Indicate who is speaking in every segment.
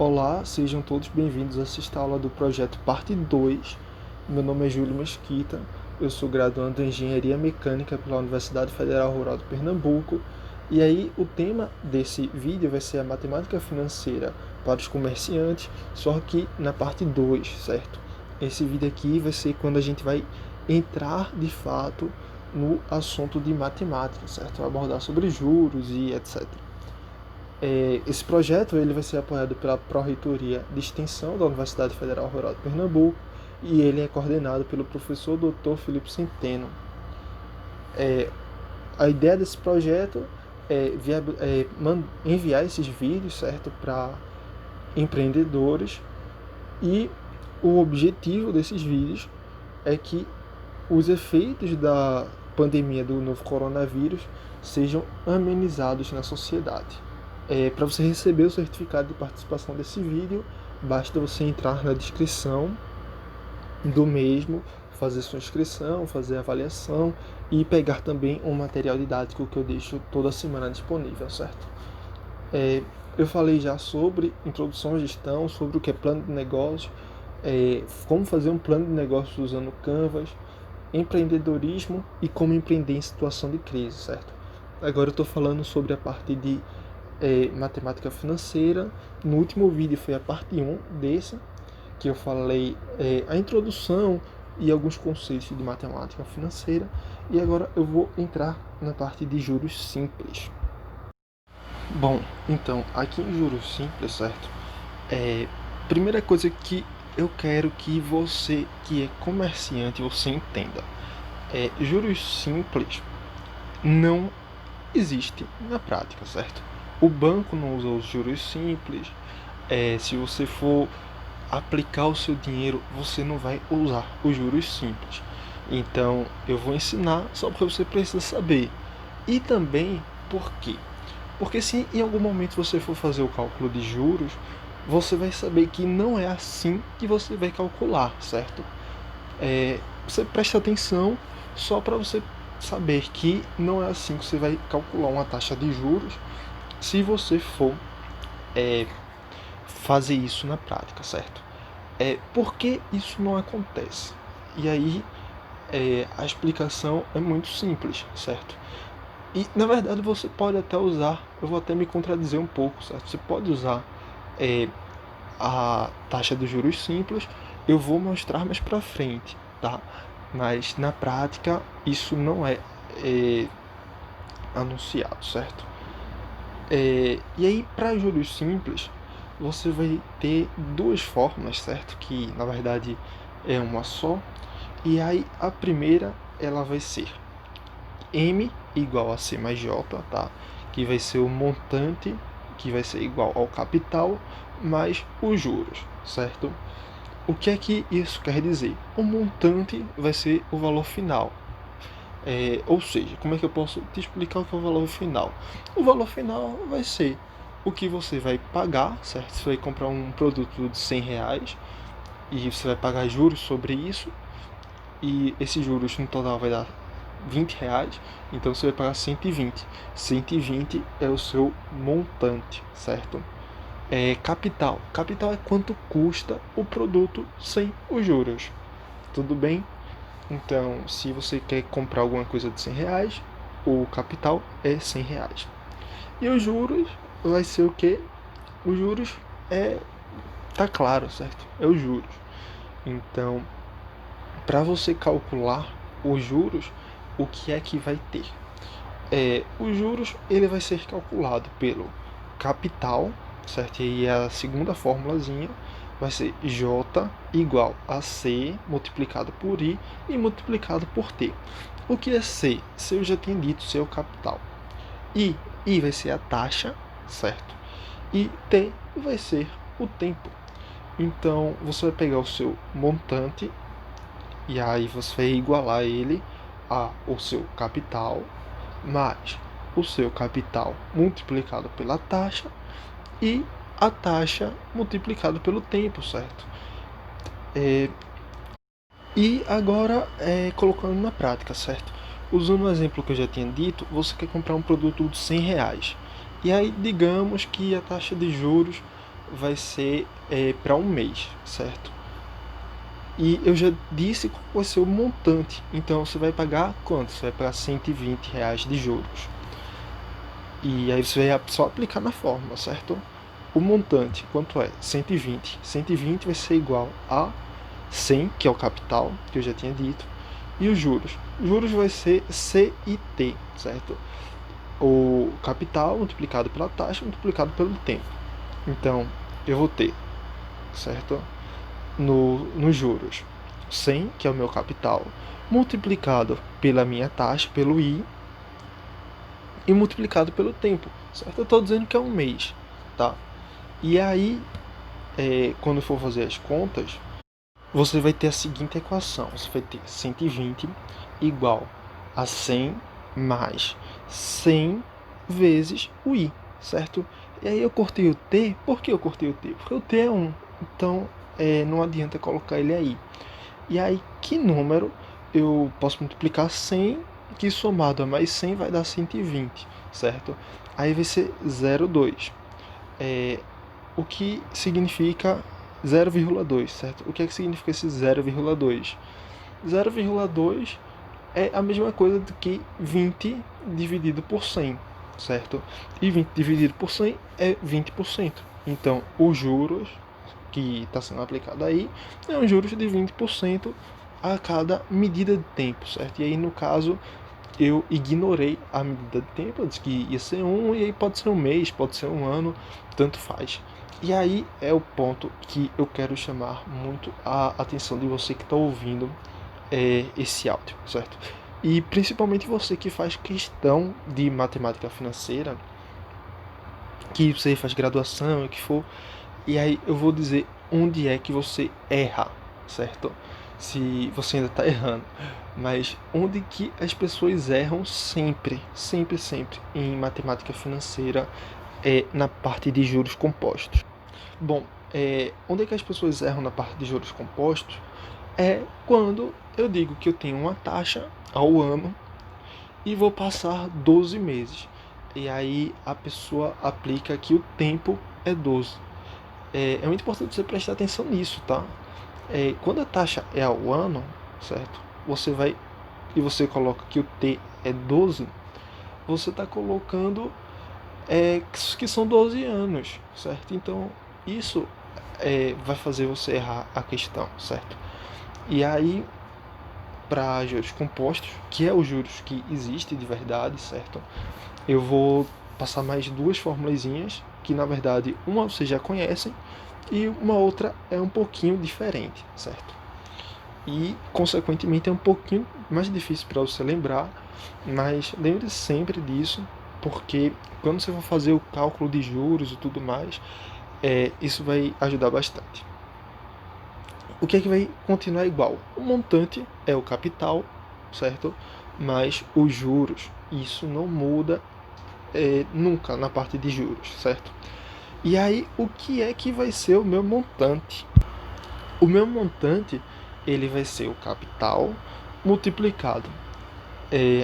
Speaker 1: Olá, sejam todos bem-vindos a esta aula do projeto parte 2. Meu nome é Júlio Mesquita, eu sou graduando em Engenharia Mecânica pela Universidade Federal Rural de Pernambuco. E aí o tema desse vídeo vai ser a matemática financeira para os comerciantes, só que na parte 2, certo? Esse vídeo aqui vai ser quando a gente vai entrar de fato no assunto de matemática, certo? Vai abordar sobre juros e etc. Esse projeto ele vai ser apoiado pela Pró-Reitoria de Extensão da Universidade Federal Rural de Pernambuco e ele é coordenado pelo professor Dr. Felipe Centeno. A ideia desse projeto é enviar esses vídeos, certo, para empreendedores, e o objetivo desses vídeos é que os efeitos da pandemia do novo coronavírus sejam amenizados na sociedade. Para você receber o certificado de participação desse vídeo, basta você entrar na descrição do mesmo, fazer sua inscrição, fazer a avaliação e pegar também um material didático que eu deixo toda semana disponível, certo? Eu falei já sobre introdução à gestão, sobre o que é plano de negócio, como fazer um plano de negócio usando Canvas, empreendedorismo e como empreender em situação de crise, certo? Agora eu estou falando sobre a parte de matemática financeira. No último vídeo foi a parte 1 desse, que eu falei a introdução e alguns conceitos de matemática financeira, e agora eu vou entrar na parte de juros simples. Bom, então, aqui em juros simples, certo? Primeira coisa que eu quero que você, que é comerciante, você entenda. Juros simples não existe na prática, certo? O banco não usa os juros simples. Se você for aplicar o seu dinheiro, você não vai usar os juros simples. Então, eu vou ensinar só porque você precisa saber. E também, por quê? Porque se em algum momento você for fazer o cálculo de juros, você vai saber que não é assim que você vai calcular, certo? Você presta atenção só para você saber que não é assim que você vai calcular uma taxa de juros se você for fazer isso na prática, certo? Por que isso não acontece? E aí a explicação é muito simples, certo? E na verdade você pode até usar, eu vou até me contradizer um pouco, certo? Você pode usar a taxa de juros simples, eu vou mostrar mais pra frente, tá? Mas na prática isso não é anunciado, certo? E aí, para juros simples, você vai ter duas formas, certo? Que na verdade é uma só. E aí, a primeira ela vai ser M igual a C mais J, tá? Que vai ser o montante, que vai ser igual ao capital, mais os juros, certo? O que é que isso quer dizer? O montante vai ser o valor final. Ou seja, como é que eu posso te explicar o que é o valor final? O valor final vai ser o que você vai pagar, certo? Você vai comprar um produto de R$ 100 e você vai pagar juros sobre isso, e esses juros no total vai dar R$ 20, então você vai pagar 120. 120 é o seu montante, certo? Capital. Capital é quanto custa o produto sem os juros. Tudo bem? Então, se você quer comprar alguma coisa de R$ 100, o capital é R$ 100. E os juros vai ser o quê? Os juros tá claro, certo? É os juros. Então, para você calcular os juros, o que é que vai ter? Os juros ele vai ser calculado pelo capital, certo? E aí a segunda formulazinha vai ser J igual a C multiplicado por I e multiplicado por T. O que é C? C eu já tinha dito, C é o capital. I vai ser a taxa, certo? E T vai ser o tempo. Então, você vai pegar o seu montante e aí você vai igualar ele ao seu capital, mais o seu capital multiplicado pela taxa e a taxa multiplicado pelo tempo, certo? E agora, colocando na prática, certo? Usando o exemplo que eu já tinha dito, você quer comprar um produto de R$ 100. E aí, digamos que a taxa de juros vai ser para um mês, certo? E eu já disse qual vai ser o montante. Então você vai pagar quanto? Você vai pagar R$ 120 de juros. E aí você vai só aplicar na fórmula, certo? O montante, quanto é? 120. 120 vai ser igual a 100, que é o capital, que eu já tinha dito. E os juros? Os juros vai ser CIT, certo? O capital multiplicado pela taxa multiplicado pelo tempo. Então, eu vou ter, certo? Nos juros, 100, que é o meu capital, multiplicado pela minha taxa, pelo I, e multiplicado pelo tempo, certo? Eu estou dizendo que é um mês, tá? E aí, quando for fazer as contas, você vai ter a seguinte equação. Você vai ter 120 igual a 100 mais 100 vezes o I, certo? E aí eu cortei o T. Por que eu cortei o T? Porque o T é 1. Então, não adianta colocar ele aí. E aí, que número eu posso multiplicar 100, que somado a mais 100 vai dar 120, certo? Aí vai ser 0,2. O que significa 0,2, certo? O que é que significa esse 0,2? 0,2 é a mesma coisa do que 20 dividido por 100, certo? E 20 dividido por 100 é 20%. Então, os juros que está sendo aplicado aí é um juros de 20% a cada medida de tempo, certo? E aí, no caso, eu ignorei a medida de tempo, eu disse que ia ser e aí pode ser um mês, pode ser um ano, tanto faz. E aí é o ponto que eu quero chamar muito a atenção de você que está ouvindo esse áudio, certo? E principalmente você que faz questão de matemática financeira, que você faz graduação, o que for, e aí eu vou dizer onde é que você erra, certo? Se você ainda está errando, mas onde que as pessoas erram sempre, sempre, sempre em matemática financeira é na parte de juros compostos. Bom, onde é que as pessoas erram na parte de juros compostos é quando eu digo que eu tenho uma taxa ao ano e vou passar 12 meses. E aí a pessoa aplica que o tempo é 12. É muito importante você prestar atenção nisso, tá? Quando a taxa é ao ano, certo? Você vai e você coloca que o T é 12, você está colocando que são 12 anos, certo? Então isso vai fazer você errar a questão, certo? E aí, para juros compostos, que é os juros que existe de verdade, certo? Eu vou passar mais duas formulazinhas, que na verdade uma vocês já conhecem e uma outra é um pouquinho diferente, certo? E consequentemente é um pouquinho mais difícil para você lembrar, mas lembre-se sempre disso, porque quando você for fazer o cálculo de juros e tudo mais, isso vai ajudar bastante. O que é que vai continuar igual? O montante é o capital, certo? Mas os juros, isso não muda nunca na parte de juros, certo? E aí, o que é que vai ser o meu montante? O meu montante, ele vai ser o capital multiplicado,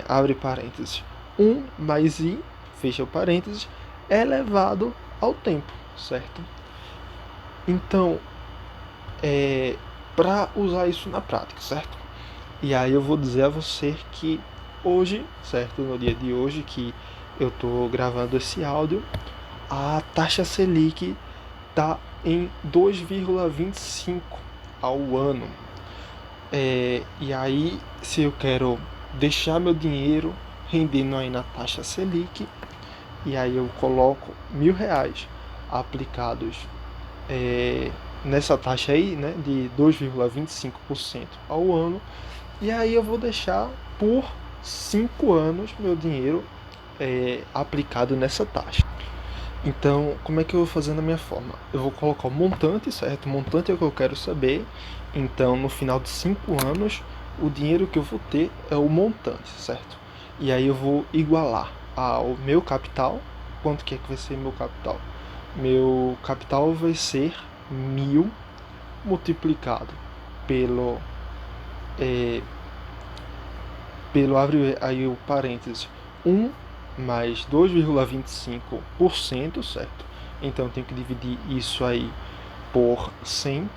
Speaker 1: abre parênteses, 1 mais i, fecha o parênteses, elevado ao tempo, certo? Então, para usar isso na prática, certo? E aí eu vou dizer a você que hoje, certo, no dia de hoje que eu estou gravando esse áudio, a taxa Selic está em 2,25 ao ano. E aí, se eu quero deixar meu dinheiro rendendo aí na taxa Selic, e aí eu coloco R$ 1.000 aplicados nessa taxa aí, né, de 2,25% ao ano, e aí eu vou deixar por 5 anos meu dinheiro aplicado nessa taxa. Então, como é que eu vou fazer na minha forma? Eu vou colocar o montante, certo? O montante é o que eu quero saber. Então, no final de 5 anos, o dinheiro que eu vou ter é o montante, certo? E aí eu vou igualar ao meu capital. Quanto que é que vai ser meu capital? Meu capital vai ser 1.000 multiplicado pelo abre aí o parênteses, 1 mais 2,25%, certo? Então eu tenho que dividir isso aí por 100,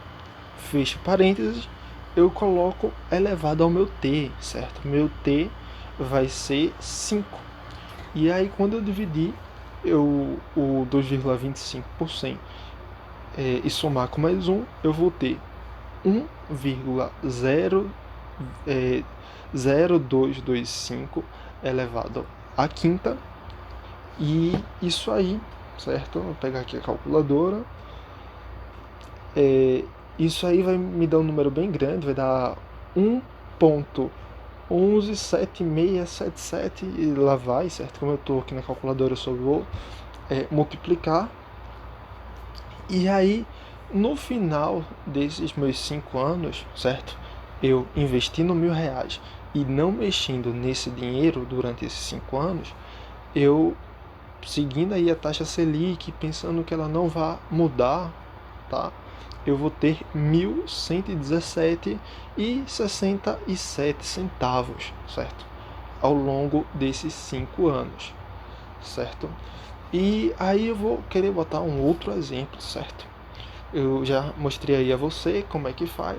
Speaker 1: fecho parênteses, eu coloco elevado ao meu t, certo? Meu t vai ser 5. E aí quando eu dividir o 2,25 por 100 e somar com mais 1, eu vou ter 1,0225 elevado à quinta. E isso aí, certo? Vou pegar aqui a calculadora. Isso aí vai me dar um número bem grande, vai dar 1,117677 e lá vai, certo? Como eu estou aqui na calculadora, eu só vou multiplicar. E aí, no final desses meus 5 anos, certo? Eu investindo R$ 1.000 e não mexendo nesse dinheiro durante esses 5 anos, eu seguindo aí a taxa Selic, pensando que ela não vai mudar, tá? Eu vou ter R$ 1.117,67, certo? Ao longo desses 5 anos, certo? E aí eu vou querer botar um outro exemplo, certo? Eu já mostrei aí a você como é que faz.